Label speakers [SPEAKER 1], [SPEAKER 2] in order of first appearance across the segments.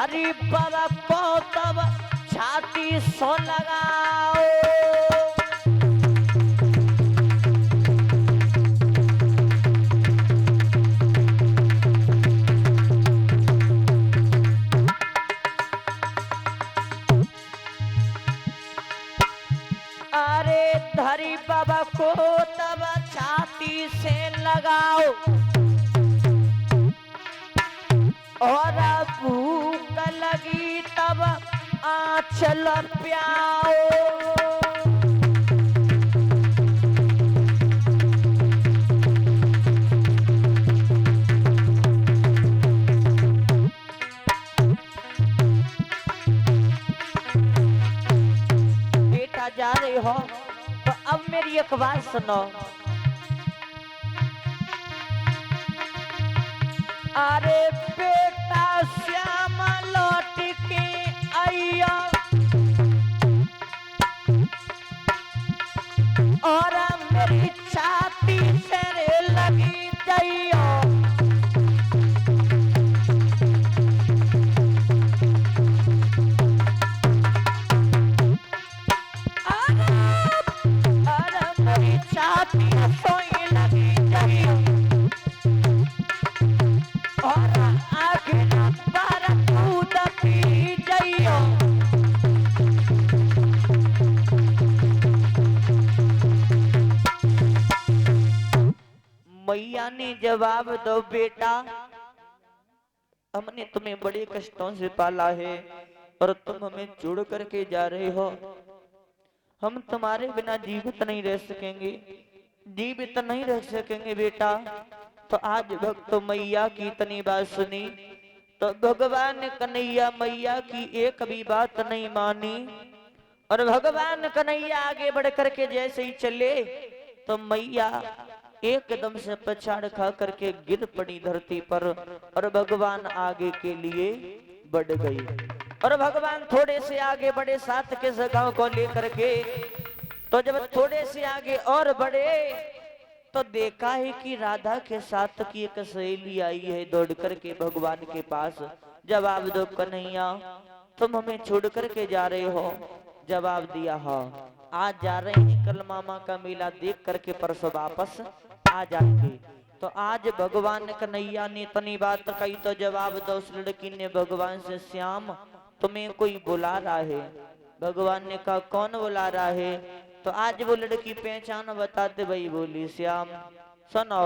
[SPEAKER 1] धरी बाबा को तब छाती सो लगाओ। अरे धरी बाबा को तब छाती से लगाओ और भूख लगी तब आंचल प्याओ। बेटा जा रहे हो तो अब मेरी एक बात सुनो। अरे बेटा श्याम लौट के आइया और मेरी छाती से लगी जाइयो। अरे मेरी छाती से लगी जाइयो और आगे बार कूद पी जाइयो। मैया ने जवाब दो बेटा हमने तुम्हें बड़े कष्टों से पाला है और तुम हमें छोड़ करके जा रहे हो। हम तुम्हारे बिना जीवित नहीं रह सकेंगे, जीवित नहीं रह सकेंगे बेटा। तो आज भक्त मैया की इतनी बात सुनी तो भगवान कन्हैया मैया की एक भी बात नहीं मानी और भगवान कन्हैया आगे बढ़ करके जैसे ही चले तो मैया एकदम से पछाड़ खा करके गिर पड़ी धरती पर और भगवान आगे के लिए बढ़ गई। और भगवान थोड़े से आगे बढ़े साथ के जगह को लेकर के। तो जब थोड़े से आगे और बढ़े तो देखा है कि राधा के साथ की एक सहेली आई है दौड़ करके भगवान के पास। जवाब दो कन्हैया तुम हमें छोड़ करके जा रहे हो? जवाब दिया हाँ, आज जा रहे हैं, कल मामा का मेला देख करके परसों वापस आ जाएंगे। तो आज भगवान कन्हैया ने इतनी बात कही तो जवाब दो उस लड़की ने भगवान से श्याम तुम्हें कोई बुला रहा है। भगवान ने कहा कौन बुला रहा है? तो आज वो लड़की पहचान बताते भाई बोली श्याम सुनो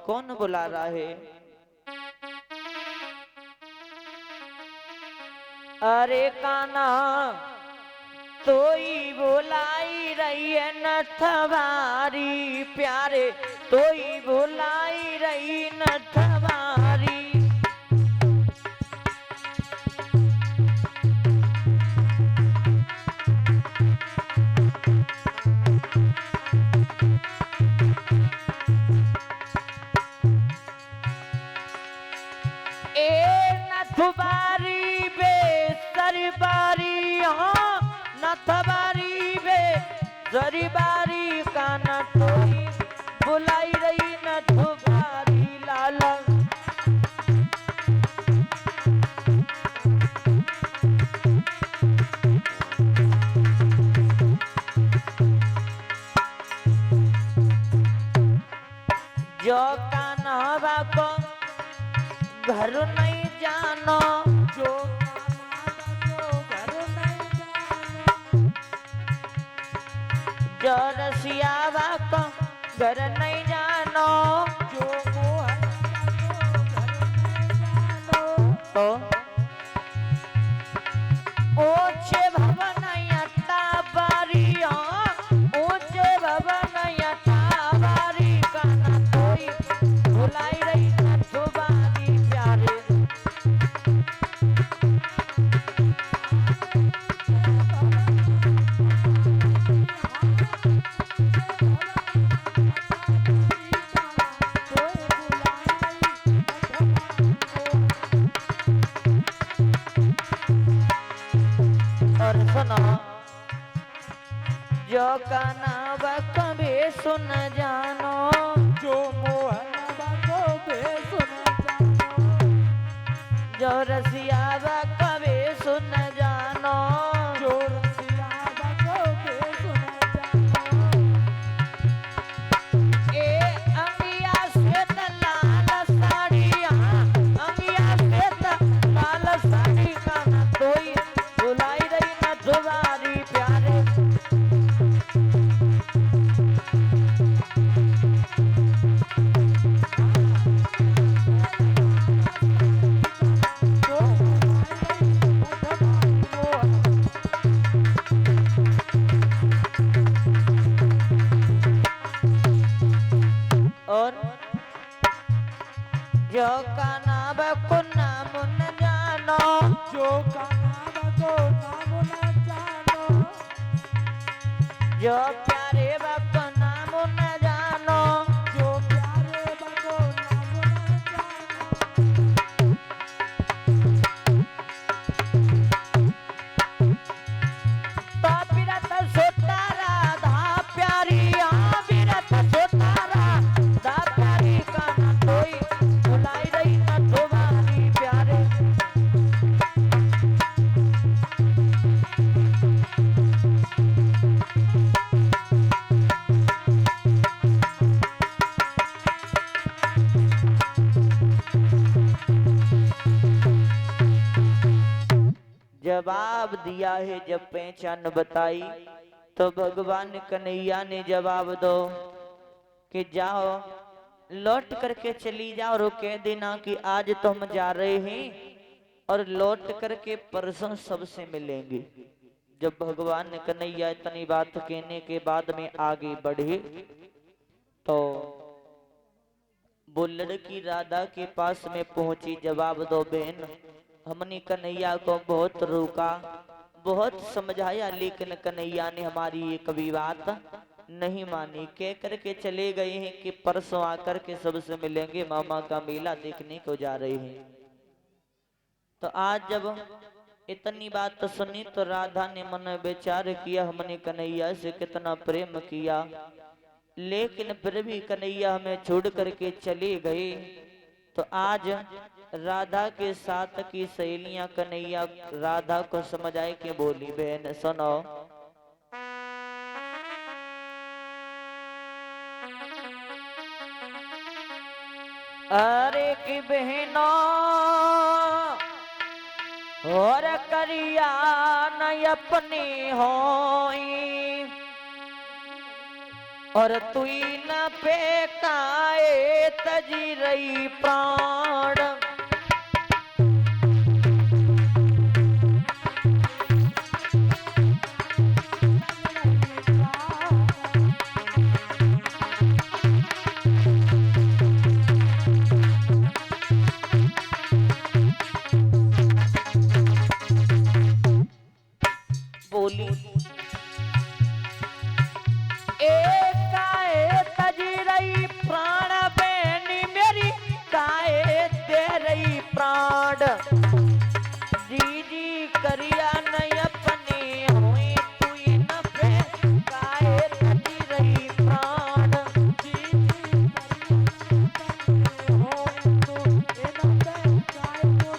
[SPEAKER 1] कौन बुला रहा है? अरे काना तो ही बुलाई रही है नथवारी प्यारे, तो ही बुलाई रही नथवारी। नथवारी बे सरबारी हाँ नथवारी बे सरबारी काना तोई बुलाई रही नथवारी लाला। जो कान्हा को घर नहीं जानो, जो घर नहीं जानो, जो रसियावा को घर नहीं जानो, जो मोहन को घर नहीं जानो। तो ऊंचे भवन यटा बारिया, ऊंचे भवन यटा बारी काना कोई भुलाई रही नथवारी प्यारे। और सुनो जो कान्हा कभी सुन जानो, जो मोहन कभी सुन जानो, जो रसिया कभी जो का नाम को नाम न जानो,
[SPEAKER 2] जो का नाम को नाम न जानो,
[SPEAKER 1] जो प्यारे बाप नाम न जानो,
[SPEAKER 2] जो प्यारे बाबो नाम न जानो।
[SPEAKER 1] तो बिरत सोता राधा प्यारी, हाँ बिरत सोता राधा प्यारी का न कोई भुलाई रही न तुम्हारी प्यारे। जवाब दिया है जब पहचान बताई, तो भगवान कन्हैया ने जवाब दो कि जाओ लौट करके चली जाओ, और कह देना कि आज तो हम जा रहे हैं और लौट करके परसों सबसे मिलेंगे। जब भगवान कन्हैया इतनी बात कहने के बाद में आगे बढ़े, तो वो लड़की राधा के पास में पहुंची। जवाब दो बहन, हमने कन्हैया को बहुत रोका, बहुत समझाया, लेकिन कन्हैया ने हमारी एक भी बात नहीं मानी। कह करके चले गए हैं कि परसों आकर के सबसे मिलेंगे, मामा का मेला देखने को जा रहे हैं। तो आज जब इतनी बात सुनी तो राधा ने मन में विचार किया, हमने कन्हैया से कितना प्रेम किया, लेकिन फिर भी कन्हैया हमें छोड़ करके चले गए। तो आज राधा के साथ की सहेलियां कन्हैया राधा को समझाए कि बोली, बहन सुनो, अरे की बहनों और करिया न अपनी होई, और तुई न पे काए तजी रही प्राण। बोली प्राण बेनी मेरी काए दे रही प्राण। जी जी करिया नहीं अपनी हुई, तू न पे काए तजी रही प्राण। जी जी
[SPEAKER 2] हो तो इन पे काय को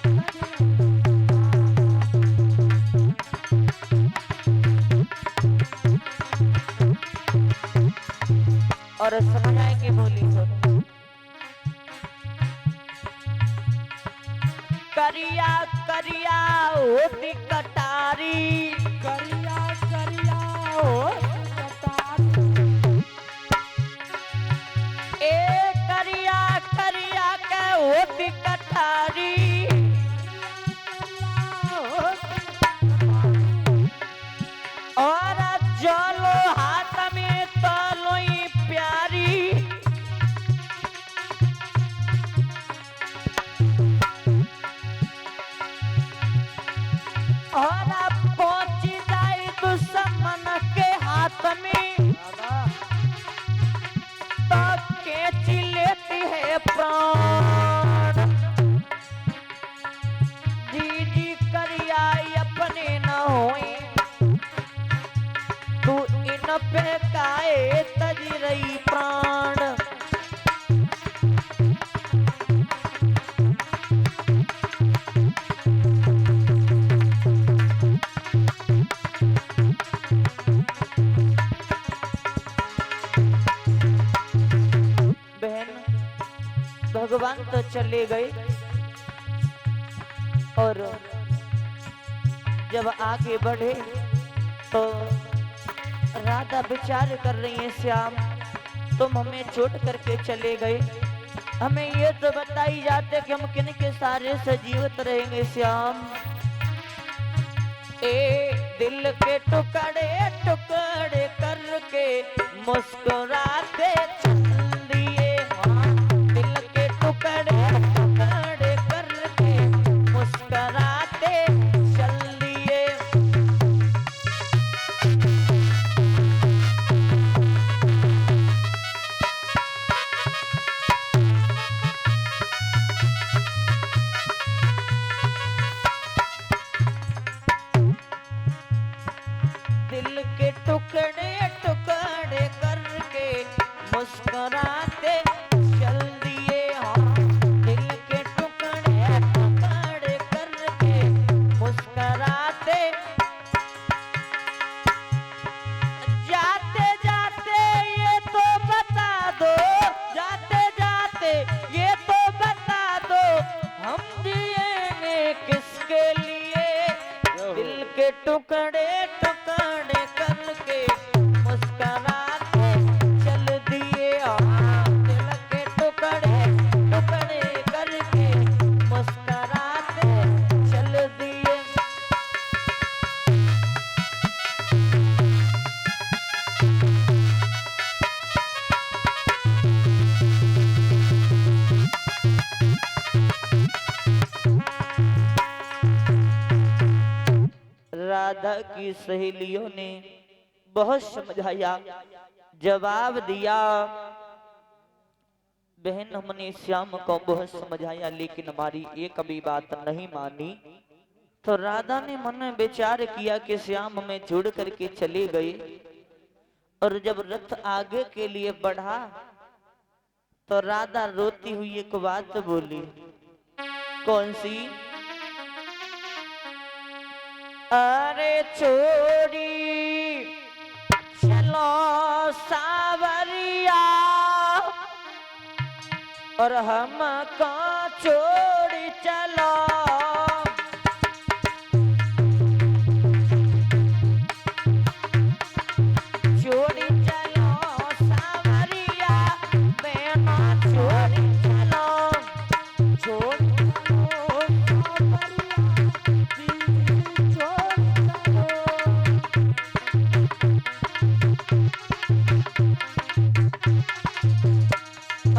[SPEAKER 1] और समझाए के बोली सुनो, करिया करिया होती कटारी,
[SPEAKER 2] करिया करिया हो कटारी,
[SPEAKER 1] ए करिया करिया के होती कटारी, और चलो हाथ में तलोई प्यारी। और पहुंच जाए दुश्मन के हाथ में, तो खींच लेती है प्राण। जी जी करिया अपने न होई, तू इन पे काए तजी रही प्राण। बहन भगवान तो चले गए, और जब आगे बढ़े तो राधा विचार कर रही है, श्याम तुम हमें छोड़ करके चले गए, हमें ये तो बताई जाते कि हम किन के सारे से जीवित रहेंगे श्याम। ए दिल के टुकड़े टुकड़े करके मुस्कुराते चल दिए, हाँ दिल के टुकड़े टुकड़े टुकड़े करके मुस्कुराते चल दिए दिल के टुकड़े टुकड़े करके मुस्कुराते चल दिए। राधा की सहेलियों ने बहुत समझाया, जवाब दिया। बहन हमने श्याम को बहुत समझाया लेकिन हमारी एक भी बात नहीं मानी। तो राधा ने मन में विचार किया कि श्याम हमें छोड़ करके चले गए, और जब रथ आगे के लिए बढ़ा तो राधा रोती हुई एक बात बोली। कौन सी? अरे छोड़ी चलो सावरिया, और हम का छोड़ी चलो। छोड़ी चलो सावरिया, बेना छोड़ी चलो। छोड़ी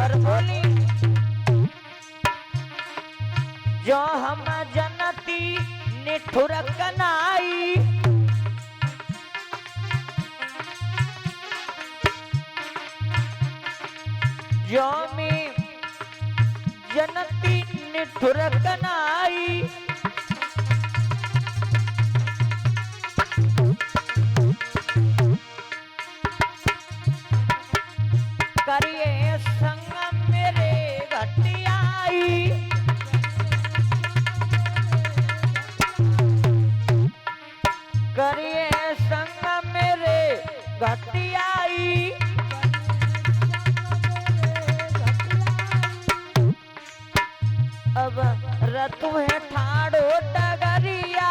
[SPEAKER 1] और बोली, जो हम जनती निठुर कनाई, जो में जनती निठुर कनाई, करिए संग मेरे घटियाई। करिए संग मेरे घटियाई। अब रतु है ठाड़ो डगरिया,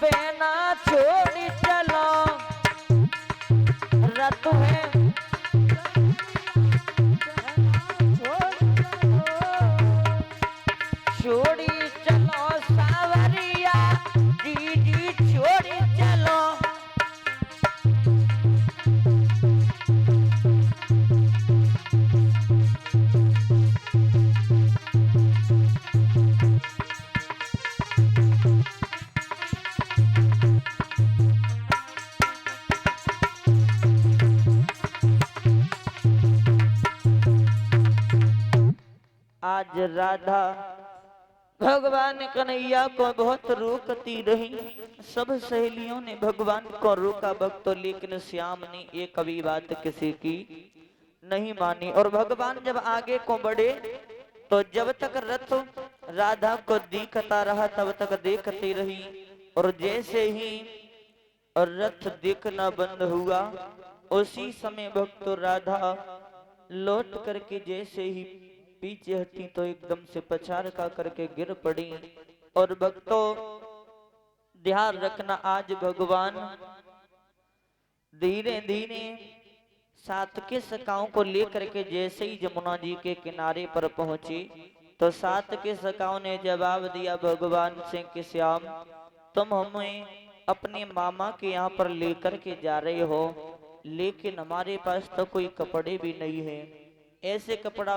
[SPEAKER 1] बेना छोड़ी चलो। रतु है छोड़ी चलो सावरिया, दीदी छोड़ी चलो। आज राधा भगवान कन्हैया को बहुत रोकती रही। सब सहेलियों ने भगवान को रोका भक्तों, लेकिन श्याम ने एक भी बात किसी की नहीं मानी। और भगवान जब आगे को बढ़े तो जब तक रथ राधा को दिखता रहा तब तक देखती रही, और जैसे ही रथ दिखना बंद हुआ उसी समय भक्तों राधा लौट करके जैसे ही पीछे हटी तो एकदम से पछाड़ का करके गिर पड़ी। और भक्तों ध्यान रखना, आज भगवान धीरे धीरे सात के सखाओं को लेकर के जैसे ही जमुना जी के किनारे पर पहुंचे तो सात के सखाओं ने जवाब दिया भगवान से कि श्याम, तुम हमें अपने मामा के यहाँ पर लेकर के जा रहे हो, लेकिन हमारे पास तो कोई कपड़े भी नहीं है। ऐसे कपड़ा